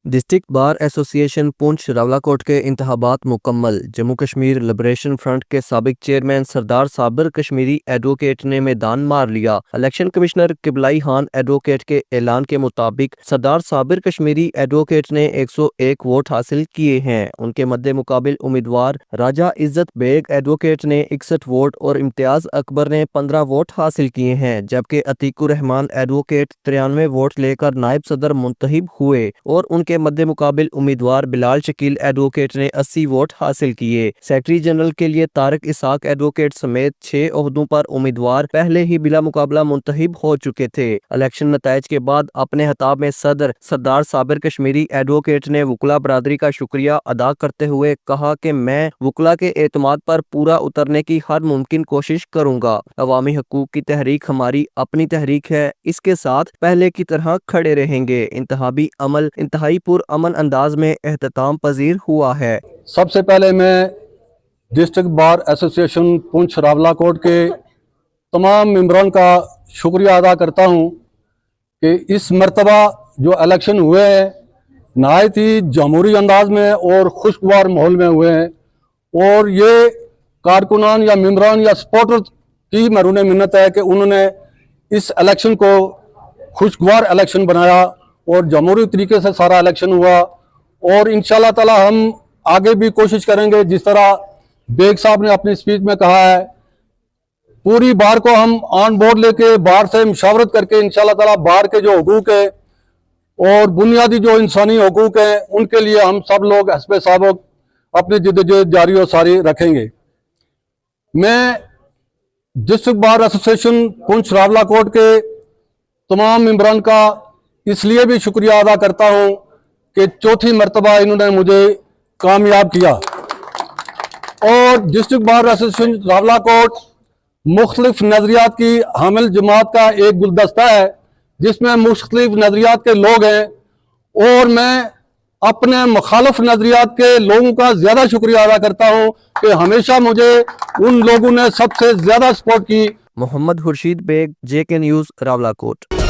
District bar ایسوسی ایشن پونچھ راولاکوٹ کے انتخابات مکمل۔ جموں کشمیر لبریشن فرنٹ کے سابق چیئرمین سردار صابر کشمیری ایڈوکیٹ نے میدان مار لیا۔ الیکشن کمشنر قبلائی خان ایڈوکیٹ کے اعلان کے مطابق سردار صابر کشمیری ایڈوکیٹ نے 101 ووٹ حاصل کیے ہیں۔ ان کے مد مقابل امیدوار راجہ عزت بیگ ایڈوکیٹ نے 61 ووٹ اور امتیاز اکبر نے 15 ووٹ حاصل کیے ہیں، جبکہ عتیق الرحمان ایڈوکیٹ 93 ووٹ لے کر نائب صدر منتخب ہوئے اور ان کے مد مقابل امیدوار بلال شکیل ایڈوکیٹ نے 80 ووٹ حاصل کیے۔ سیکرٹری جنرل کے لیے طارق اسحاق ایڈوکیٹ سمیت 6 عہدوں پر امیدوار پہلے ہی بلا مقابلہ منتخب ہو چکے تھے۔ الیکشن نتائج کے بعد اپنے خطاب میں صدر سردار صابر کشمیری ایڈوکیٹ نے وکلاء برادری کا شکریہ ادا کرتے ہوئے کہا کہ میں وکلاء کے اعتماد پر پورا اترنے کی ہر ممکن کوشش کروں گا۔ عوامی حقوق کی تحریک ہماری اپنی تحریک ہے، اس کے ساتھ پہلے کی طرح کھڑے رہیں گے۔ انتخابی عمل انتہائی پرامن انداز میں اختتام پذیر ہوا ہے۔ سب سے پہلے میں ڈسٹرکٹ بار ایسوسی ایشن پونچھ راولاکوٹ کے تمام ممبران کا شکریہ ادا کرتا ہوں کہ اس مرتبہ جو الیکشن ہوئے ہیں نہایت ہی جمہوری انداز میں اور خوشگوار ماحول میں ہوئے ہیں، اور یہ کارکنان یا ممبران یا سپورٹر کی مرہون منت ہے کہ انہوں نے اس الیکشن کو خوشگوار الیکشن بنایا اور جمہوری طریقے سے سارا الیکشن ہوا، اور انشاءاللہ تعالی ہم آگے بھی کوشش کریں گے۔ جس طرح بیگ صاحب نے اپنی سپیچ میں کہا ہے، پوری بار کو ہم آن بورڈ لے کے بار سے مشاورت کر کے انشاءاللہ تعالی بار کے جو حقوق ہیں اور بنیادی جو انسانی حقوق ہیں ان کے لیے ہم سب لوگ حسب سابق اپنی جدوجہد جاری و ساری رکھیں گے۔ میں ڈسٹرکٹ بار ایسوسی ایشن پونچھ راولاکوٹ کے تمام ممبران کا اس لیے بھی شکریہ ادا کرتا ہوں کہ چوتھی مرتبہ انہوں نے مجھے کامیاب کیا، اور ڈسٹرکٹ بار ایسوسی ایشن راولاکوٹ مختلف نظریات کی حامل جماعت کا ایک گلدستہ ہے جس میں مختلف نظریات کے لوگ ہیں، اور میں اپنے مخالف نظریات کے لوگوں کا زیادہ شکریہ ادا کرتا ہوں کہ ہمیشہ مجھے ان لوگوں نے سب سے زیادہ سپورٹ کی۔ Muhammad Khurshid Baig, JK news, Rawalakot.